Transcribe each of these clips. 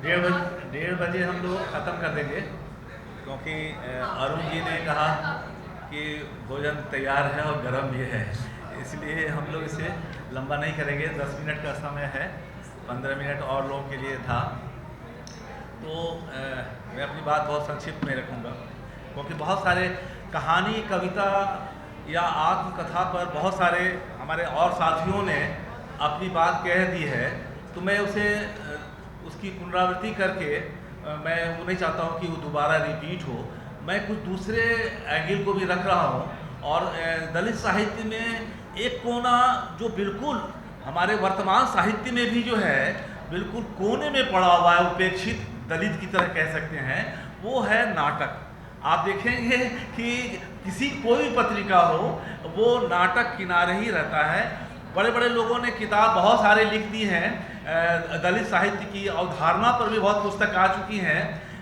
डेढ़ बजे हम लोग ख़त्म कर देंगे, क्योंकि अरुण जी ने कहा कि भोजन तैयार है और गर्म भी है, इसलिए हम लोग इसे लंबा नहीं करेंगे। 10 मिनट का समय है, 15 मिनट और लोगों के लिए था। तो मैं अपनी बात बहुत संक्षिप्त में रखूँगा, क्योंकि बहुत सारे कहानी, कविता या आत्मकथा पर बहुत सारे हमारे और साथियों ने अपनी बात कह दी है। तो मैं उसकी पुनरावृत्ति करके मैं वो नहीं चाहता हूँ कि वो दोबारा रिपीट हो। मैं कुछ दूसरे एंगल को भी रख रहा हूँ। और दलित साहित्य में एक कोना जो बिल्कुल हमारे वर्तमान साहित्य में भी जो है बिल्कुल कोने में पड़ा हुआ है, उपेक्षित दलित की तरह कह सकते हैं, वो है नाटक। आप देखेंगे कि कोई भी पत्रिका हो, वो नाटक किनारे ही रहता है। बड़े बड़े लोगों ने किताब बहुत सारे लिख दी हैं, दलित साहित्य की अवधारणा पर भी बहुत पुस्तक आ चुकी हैं,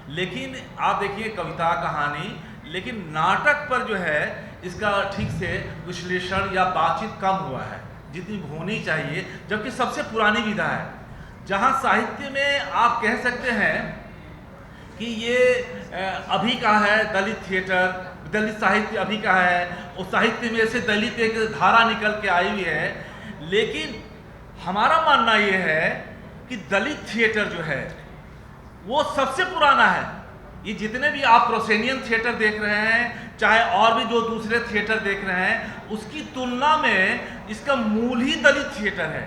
लेकिन आप देखिए कविता, कहानी, लेकिन नाटक पर जो है इसका ठीक से विश्लेषण या बातचीत कम हुआ है जितनी होनी चाहिए, जबकि सबसे पुरानी विधा है। जहाँ साहित्य में आप कह सकते हैं कि ये अभी का है, दलित थिएटर, दलित साहित्य अभी का है, उस साहित्य में से दलित एक धारा निकल के आई हुई है। लेकिन हमारा मानना ये है कि दलित थिएटर जो है वो सबसे पुराना है। ये जितने भी आप प्रोसेनियन थिएटर देख रहे हैं, चाहे और भी जो दूसरे थिएटर देख रहे हैं, उसकी तुलना में इसका मूल ही दलित थिएटर है।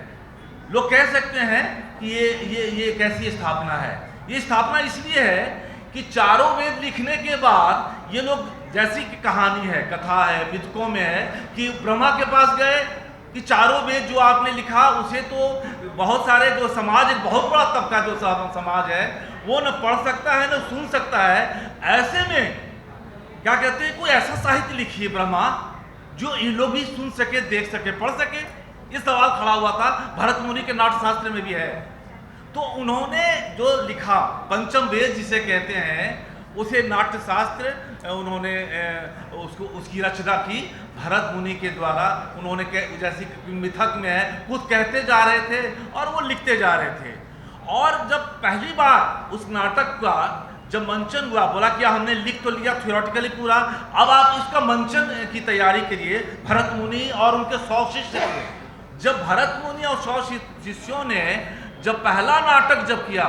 लोग कह सकते हैं कि ये कैसी स्थापना है। ये स्थापना इसलिए है कि चारों वेद लिखने के बाद ये लोग, जैसी कि कहानी है, कथा है, विदकों में है कि ब्रह्मा के पास गए कि चारों वेद जो आपने लिखा उसे तो बहुत सारे जो समाज, एक बहुत बड़ा तबका जो समाज है, वो न पढ़ सकता है न सुन सकता है। ऐसे में क्या कहते हैं, कोई ऐसा साहित्य लिखिए ब्रह्मा जो इन लोग भी सुन सके, देख सके, पढ़ सके। ये सवाल खड़ा हुआ था, भरत मुनि के नाट्यशास्त्र में भी है। तो उन्होंने जो लिखा, पंचम वेद जिसे कहते हैं, उसे नाट्यशास्त्र उन्होंने उसकी रचना की भरत मुनि के द्वारा। उन्होंने जैसे मिथक में है, कुछ कहते जा रहे थे और वो लिखते जा रहे थे। और जब पहली बार उस नाटक का जब मंचन हुआ, बोला कि हमने लिख तो लिया थियोरेटिकली पूरा, अब आप इसका मंचन की तैयारी करिए। भरत मुनि और उनके 100 शिष्य थे। जब भरत मुनि और 100 शिष्यों ने जब पहला नाटक जब किया,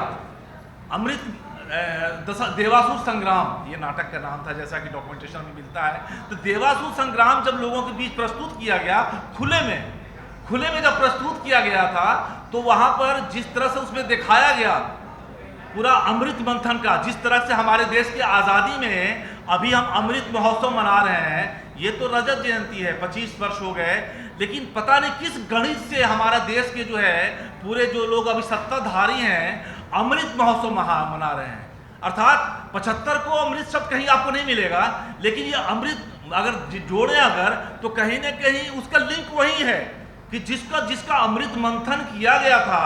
अमृत देवासुर संग्राम, ये नाटक का नाम था जैसा कि डॉक्यूमेंटेशन में मिलता है। तो देवासुर संग्राम जब लोगों के बीच प्रस्तुत किया गया, खुले में जब प्रस्तुत किया गया था, तो वहां पर जिस तरह से उसमें दिखाया गया पूरा अमृत मंथन का, जिस तरह से हमारे देश की आज़ादी में अभी हम अमृत महोत्सव मना रहे हैं, ये तो रजत जयंती है, 25 वर्ष हो गए, लेकिन पता नहीं किस गणित से हमारा देश के जो है पूरे जो लोग अभी सत्ताधारी हैं, अमृत महोत्सव मना रहे हैं। अर्थात 75 को अमृत शब्द कहीं आपको नहीं मिलेगा, लेकिन ये अमृत अगर जोड़े अगर, तो कहीं ना कहीं उसका लिंक वही है कि जिसका अमृत मंथन किया गया था।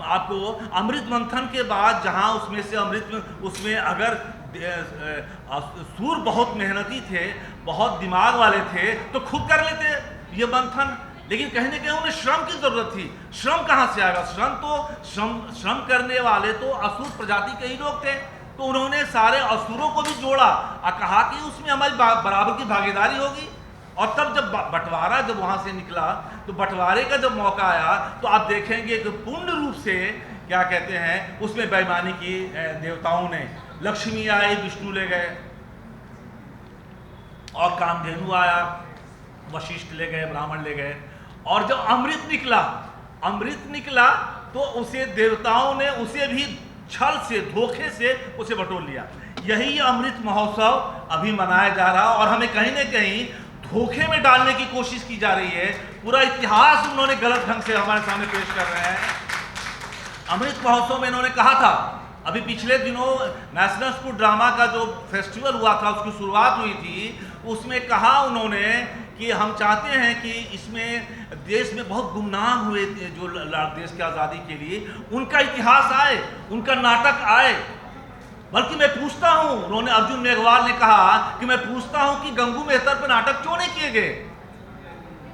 आपको अमृत मंथन के बाद जहां उसमें से उसमें अगर सूर बहुत मेहनती थे, बहुत दिमाग वाले थे, तो खुद कर लेते ये मंथन। लेकिन कहीं ना कहीं उन्हें श्रम की जरूरत थी। श्रम कहाँ से आएगा? श्रम करने वाले तो असुर प्रजाति के ही लोग थे। तो उन्होंने सारे असुरों को भी जोड़ा और कहा कि उसमें हमारी बराबर की भागीदारी होगी। और तब जब बंटवारा जब वहां से निकला, तो बंटवारे का जब मौका आया, तो आप देखेंगे कि पूर्ण रूप से क्या कहते हैं, उसमें बेईमानी की देवताओं ने। लक्ष्मी आई, विष्णु ले गए, और कामधेनु आया, वशिष्ठ ले गए, ब्राह्मण ले गए। और जब अमृत निकला तो उसे देवताओं ने उसे भी छल से, धोखे से उसे बटोर लिया। यही अमृत महोत्सव अभी मनाया जा रहा, और हमें कहीं ना कहीं धोखे में डालने की कोशिश की जा रही है। पूरा इतिहास उन्होंने गलत ढंग से हमारे सामने पेश कर रहे हैं। अमृत महोत्सव में इन्होंने कहा था, अभी पिछले दिनों नेशनल स्कूल ड्रामा का जो फेस्टिवल हुआ था, उसकी शुरुआत हुई थी, उसमें कहा उन्होंने कि हम चाहते हैं कि इसमें देश में बहुत गुमनाम हुए जो देश की आज़ादी के लिए, उनका इतिहास आए, उनका नाटक आए। बल्कि मैं पूछता हूं, उन्होंने, अर्जुन मेघवाल ने कहा कि मैं पूछता हूं कि गंगू मेहतर पर नाटक क्यों नहीं किए गए।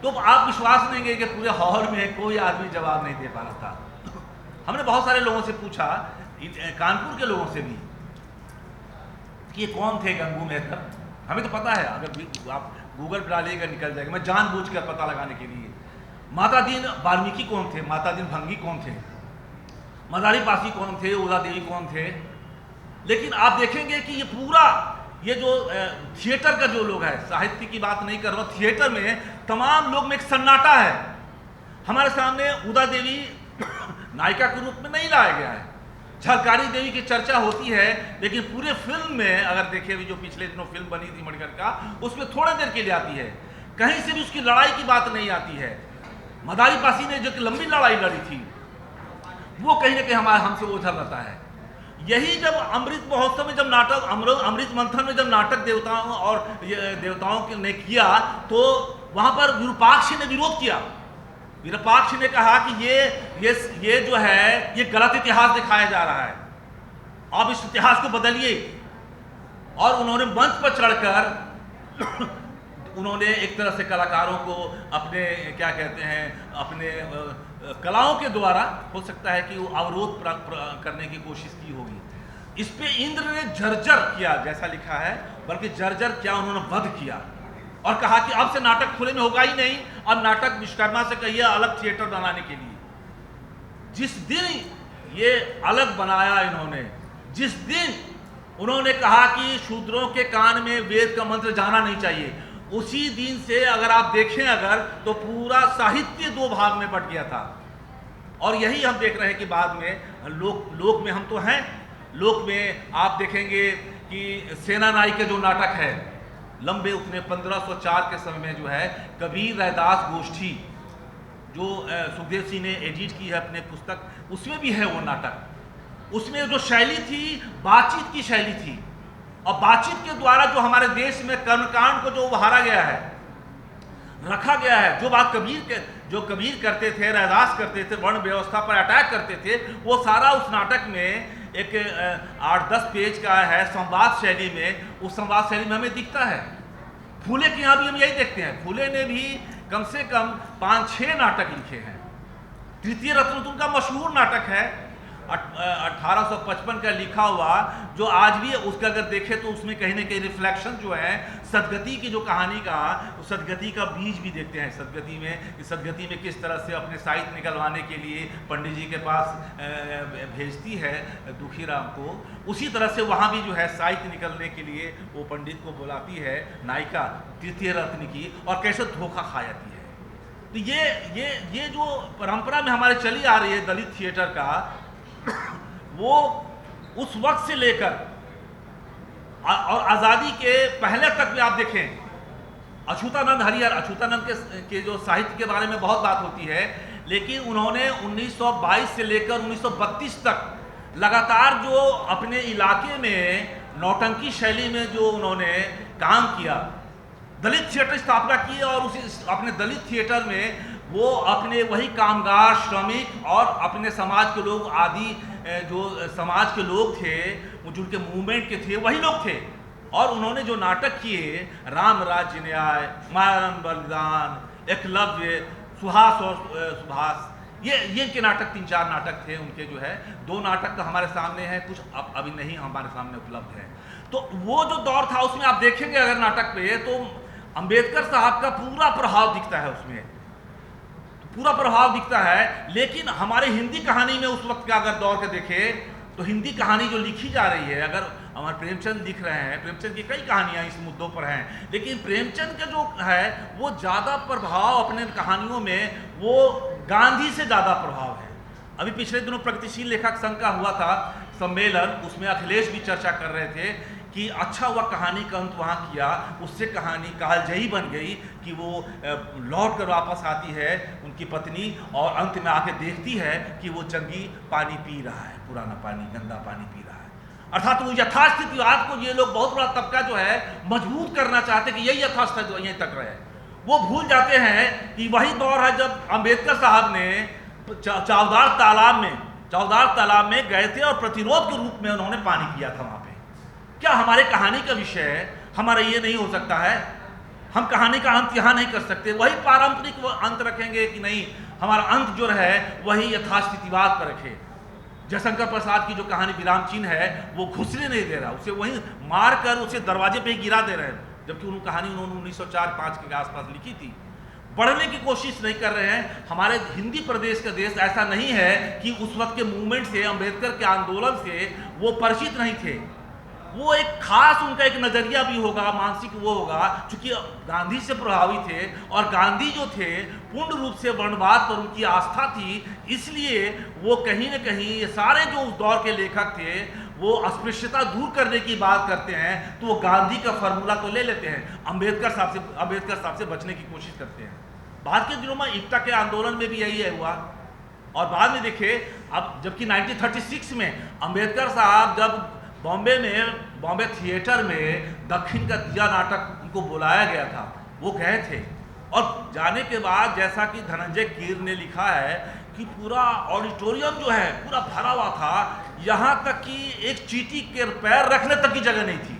तो आप विश्वास नहीं कि पूरे हॉल में कोई आदमी जवाब नहीं दे पा रहा था। हमने बहुत सारे लोगों से पूछा कानपुर के लोगों से भी कि ये कौन थे गंगू मेहतर। हमें तो पता है, अगर आप गूगल पर डालिएगा निकल जाएगा। मैं जानबूझकर पता लगाने के लिए, माता दीन वाल्मीकि कौन थे, माता दीन भंगी कौन थे, मदारी पासी कौन थे, उदा देवी कौन थे। लेकिन आप देखेंगे कि ये पूरा ये जो थिएटर का जो लोग है, साहित्य की बात नहीं कर रहा हूँ, थिएटर में तमाम लोग में एक सन्नाटा है। हमारे सामने उदा देवी नायिका के रूप में नहीं लाया गया है। झलकारी देवी की चर्चा होती है, लेकिन पूरे फिल्म में अगर देखें, अभी जो पिछले दिनों फिल्म बनी थी मणिकर का, उसमें थोड़ी देर के लिए आती है, कहीं से भी उसकी लड़ाई की बात नहीं आती है। मदारी पासी ने जो कि लंबी लड़ाई लड़ी थी, वो कहीं ना कहीं हमारे हमसे ओझल रहता है। यही जब अमृत महोत्सव में जब नाटक अमृत मंथन में जब नाटक देवताओं और देवताओं ने किया, तो वहां पर विरूपाक्ष ने विरोध किया। विरूपाक्ष ने कहा कि ये जो है ये गलत इतिहास दिखाया जा रहा है, आप इस इतिहास को बदलिए। और उन्होंने मंच पर चढ़कर उन्होंने एक तरह से कलाकारों को अपने क्या कहते हैं, अपने कलाओं के द्वारा, हो सकता है कि वो अवरोध करने की कोशिश की होगी। इस पे इंद्र ने जर्जर किया, जैसा लिखा है, बल्कि जर्जर क्या, उन्होंने वध किया और कहा कि अब से नाटक खुले में होगा ही नहीं, और नाटक विश्वकर्मा से कहिए अलग थिएटर बनाने के लिए। जिस दिन ये अलग बनाया इन्होंने, जिस दिन उन्होंने कहा कि शूद्रों के कान में वेद का मंत्र जाना नहीं चाहिए, उसी दिन से अगर आप देखें तो पूरा साहित्य दो भाग में बट गया था। और यही हम देख रहे हैं कि बाद में लोक में हम तो हैं, लोक में आप देखेंगे कि सेना नाई के जो नाटक है लंबे, उसने 1504 के समय में जो है कबीर रैदास गोष्ठी जो सुखदेव सिंह ने एडिट की है अपने पुस्तक, उसमें भी है वो नाटक। उसमें जो शैली थी बातचीत की शैली थी, और बातचीत के द्वारा जो हमारे देश में कर्मकांड को जो उभारा गया है, रखा गया है, जो बात कबीर करते थे, रैदास करते थे, वर्ण व्यवस्था पर अटैक करते थे, वो सारा उस नाटक में एक 8-10 पेज का है संवाद शैली में। उस संवाद शैली में हमें दिखता है। फूले के यहाँ भी हम यही देखते हैं। फूले ने भी कम से कम 5-6 नाटक लिखे हैं। तृतीय रत्न तो उनका मशहूर नाटक है, 1855 का लिखा हुआ, जो आज भी उसका अगर देखें तो उसमें कहीं ना कहीं रिफ्लेक्शन जो है सदगति की जो कहानी का, सदगति का बीज भी देखते हैं। सदगति में किस तरह से अपने साहित्य निकलवाने के लिए पंडित जी के पास भेजती है दुखीराम को, उसी तरह से वहाँ भी जो है साहित्य निकलने के लिए वो पंडित को बुलाती है नायिका तृतीय रत्न की, और कैसे धोखा खा जाती है। तो ये जो परंपरा में हमारे चली आ रही है दलित थिएटर का, वो उस वक्त से लेकर और आज़ादी के पहले तक भी आप देखें, अछूतानंद हरिहर, अछूतानंद के जो साहित्य के बारे में बहुत बात होती है, लेकिन उन्होंने 1922 से लेकर 1932 तक लगातार जो अपने इलाके में नौटंकी शैली में जो उन्होंने काम किया, दलित थिएटर स्थापना की, और उसी अपने दलित थिएटर में वो अपने वही कामगार, श्रमिक और अपने समाज के लोग आदि जो समाज के लोग थे, जिनके मूवमेंट के थे, वही लोग थे। और उन्होंने जो नाटक किए, राम राज्य न्याय, मायारन बलिदान, एकलव्य, सुहास और सुभाष, ये इनके नाटक 3-4 नाटक थे उनके जो है। 2 नाटक तो हमारे सामने हैं, कुछ अभी नहीं हमारे सामने उपलब्ध है। तो वो जो दौर था उसमें आप देखेंगे अगर नाटक पे, तो अंबेडकर साहब का पूरा प्रभाव दिखता है उसमें, पूरा प्रभाव दिखता है। लेकिन हमारे हिंदी कहानी में उस वक्त का अगर दौर के देखें, तो हिंदी कहानी जो लिखी जा रही है, अगर हमारे प्रेमचंद लिख रहे हैं, प्रेमचंद की कई कहानियां इस मुद्दों पर हैं, लेकिन प्रेमचंद का जो है वो ज़्यादा प्रभाव अपने कहानियों में, वो गांधी से ज़्यादा प्रभाव है। अभी पिछले दिनों प्रगतिशील लेखक संघ का हुआ था सम्मेलन, उसमें अखिलेश भी चर्चा कर रहे थे कि अच्छा हुआ कहानी का अंत वहाँ किया, उससे कहानी कालजयी बन गई कि वो लौट कर वापस आती है उनकी पत्नी, और अंत में आके देखती है कि वो जंगी पानी पी रहा है, पुराना पानी, गंदा पानी पी रहा है। अर्थात वो यथास्थितिवाद को ये लोग, बहुत बड़ा तबका जो है, मजबूत करना चाहते कि यही यथास्थिति यहीं तक रहे। वो भूल जाते हैं कि वही दौर है जब अम्बेडकर साहब ने चौदार तालाब में गए थे और प्रतिरोध के रूप में उन्होंने पानी पिया था वहाँ पे। क्या हमारे कहानी का विषय हमारा ये नहीं हो सकता है? हम कहानी का अंत यहाँ नहीं कर सकते, वही पारंपरिक अंत रखेंगे कि नहीं, हमारा अंत जो है वही यथास्थितिवाद पर रखे। जयशंकर प्रसाद की जो कहानी विराम चिन्ह है वो घुसने नहीं दे रहा, उसे वहीं मार कर उसे दरवाजे पे ही गिरा दे रहे हैं, जबकि उन कहानी उन्होंने 1904-5 के आसपास लिखी थी। बढ़ने की कोशिश नहीं कर रहे हैं। हमारे हिंदी प्रदेश का देश ऐसा नहीं है कि उस वक्त के मूवमेंट से, अंबेडकर के आंदोलन से वो परिचित नहीं थे। वो एक खास उनका एक नज़रिया भी होगा, मानसिक वो होगा, चूंकि गांधी से प्रभावित थे और गांधी जो थे पूर्ण रूप से वर्णवाद पर उनकी आस्था थी, इसलिए वो कहीं न कहीं ये सारे जो उस दौर के लेखक थे वो अस्पृश्यता दूर करने की बात करते हैं, तो वो गांधी का फार्मूला तो ले लेते हैं, अंबेडकर साहब से बचने की कोशिश करते हैं। बाद के दिनों में इक्टा के आंदोलन में भी यही है हुआ। और बाद में देखिए, अब जबकि 1936 में अंबेडकर साहब जब बॉम्बे थिएटर में दक्षिण का दिया नाटक उनको बुलाया गया था, वो गए थे, और जाने के बाद जैसा कि धनंजय कीर ने लिखा है कि पूरा ऑडिटोरियम जो है पूरा भरा हुआ था, यहाँ तक कि एक चींटी के पैर रखने तक की जगह नहीं थी।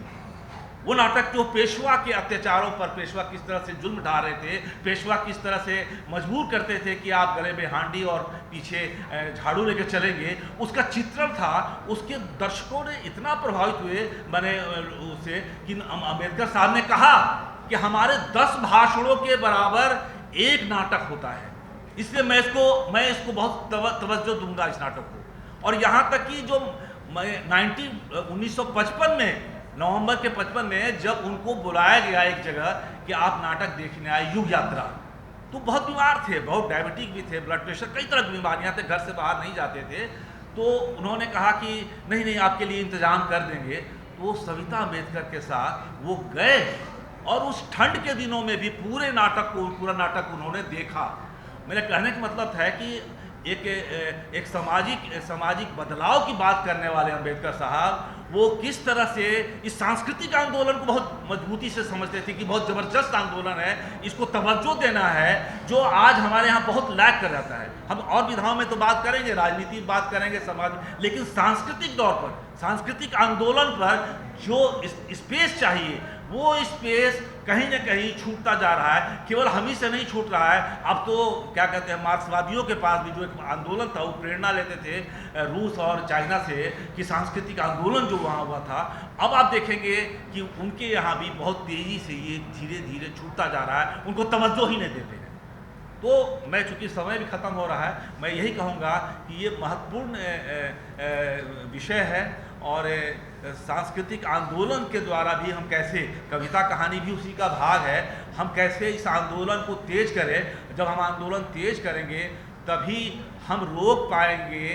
वो नाटक जो पेशवा के अत्याचारों पर, पेशवा किस तरह से जुल्म ढा रहे थे, पेशवा किस तरह से मजबूर करते थे कि आप गले में हांडी और पीछे झाड़ू लेके चलेंगे, उसका चित्रण था। उसके दर्शकों ने इतना प्रभावित हुए बने उससे कि अंबेडकर साहब ने कहा कि हमारे 10 भाषणों के बराबर एक नाटक होता है, इसलिए मैं इसको बहुत तवज्जो दूंगा इस नाटक को। और यहाँ तक कि जो 1955 में, नवंबर के 55 में जब उनको बुलाया गया एक जगह कि आप नाटक देखने आए, युग यात्रा, तो बहुत बीमार थे, बहुत डायबिटिक भी थे, ब्लड प्रेशर, कई तरह की बीमारियां थे, घर से बाहर नहीं जाते थे। तो उन्होंने कहा कि नहीं आपके लिए इंतजाम कर देंगे। तो सविता अम्बेडकर के साथ वो गए और उस ठंड के दिनों में भी पूरा नाटक उन्होंने देखा। मेरे कहने का मतलब है कि एक सामाजिक बदलाव की बात करने वाले अंबेडकर साहब, वो किस तरह से इस सांस्कृतिक आंदोलन को बहुत मजबूती से समझते थे कि बहुत ज़बरदस्त आंदोलन है, इसको तवज्जो देना है, जो आज हमारे यहाँ बहुत लैक कर जाता है। हम और विधाओं में तो बात करेंगे, राजनीति बात करेंगे, समाज, लेकिन सांस्कृतिक तौर पर, सांस्कृतिक आंदोलन पर जो स्पेस चाहिए, वो स्पेस कहीं न कहीं छूटता जा रहा है। केवल हम ही से नहीं छूट रहा है, अब तो क्या कहते हैं, मार्क्सवादियों के पास भी जो एक आंदोलन था वो प्रेरणा लेते थे रूस और चाइना से कि सांस्कृतिक आंदोलन जो वहाँ हुआ था। अब आप देखेंगे कि उनके यहाँ भी बहुत तेज़ी से ये धीरे धीरे छूटता जा रहा है, उनको तवज्जो ही नहीं देते हैं। तो मैं, चूँकि समय भी ख़त्म हो रहा है, मैं यही कहूँगा कि ये महत्वपूर्ण विषय है, और सांस्कृतिक आंदोलन के द्वारा भी हम कैसे, कविता कहानी भी उसी का भाग है, हम कैसे इस आंदोलन को तेज करें। जब हम आंदोलन तेज करेंगे तभी हम रोक पाएंगे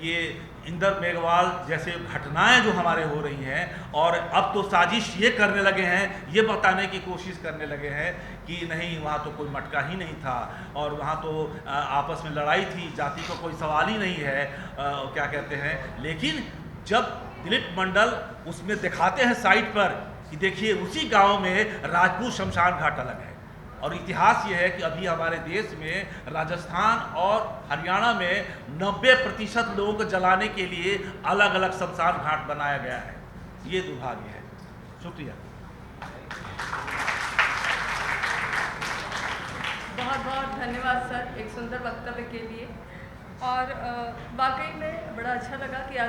ये इंदर मेघवाल जैसे घटनाएं जो हमारे हो रही हैं। और अब तो साजिश ये करने लगे हैं, ये बताने की कोशिश करने लगे हैं कि नहीं, वहाँ तो कोई मटका ही नहीं था, और वहाँ तो आपस में लड़ाई थी, जाति का कोई सवाल ही नहीं है, क्या कहते हैं। लेकिन जब दिलीप मंडल उसमें दिखाते हैं साइट पर कि देखिए उसी गांव में राजपूत शमशान घाट अलग है, और इतिहास ये है कि अभी हमारे देश में राजस्थान और हरियाणा में 90% लोगों को जलाने के लिए अलग अलग शमशान घाट बनाया गया है। ये दुर्भाग्य है। शुक्रिया। बहुत बहुत धन्यवाद सर, एक सुंदर वक्तव्य के लिए। और वाकई में बड़ा अच्छा लगा कि आज